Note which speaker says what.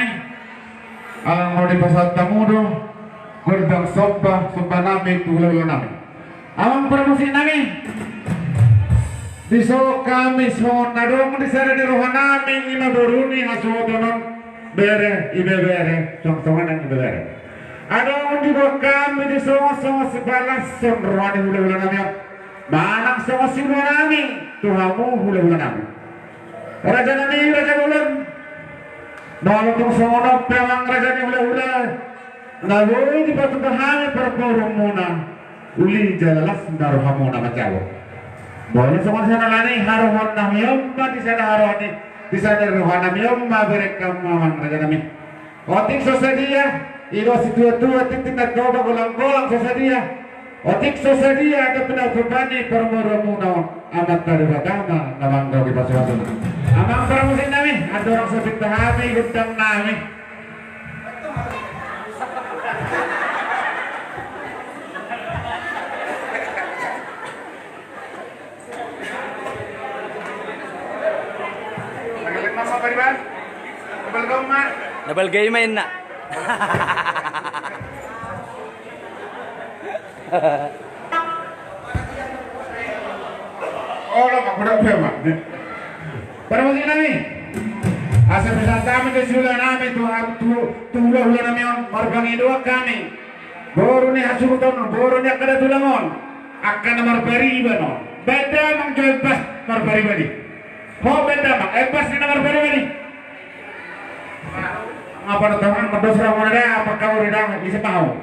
Speaker 1: nami. Ang mau di pasar tamudo, gordang sopa nami tuloy nami. Awang promosi nami. Diso kami so nadong di sana di rohan nami ina doruni hasodonon bere ibe bere song-songan ibe bere. Adong di kami di so sebalas son rohani hula nami. Manang so sino nami tuhamu hula nami. Raja nami raja bulan. Nolong tong sono pewang raja ni hula. Nagoi di batu bahaya perporong muna. Uli jalalas darohamuna macawo. Boleh semua sana lani haruhon namiyomma di sana haroni di sana rohan namiyomma berekam mawan raja nami. Otik sosadia iro situa titik nak coba golang sosadia. Otik sosadia ada pernah berbani permoromuna amat dari batama namang kau di pasukan. Amang permusin nami ada orang sepit tahami gudang nami.
Speaker 2: Double game main na.
Speaker 1: Oh, lama kuda pema. Para mungkin nami. Asal bisa kami di sudah nami tu hula nami on marbangi dua kami. Boru ni hasukuton, boru ni akada tulangon. Akan marbari bano. Beda mang jual pas marbari bani. Ho beda mang pas ni marbari bani. Apa teman berdosra mana apa kau redang bisa tahu?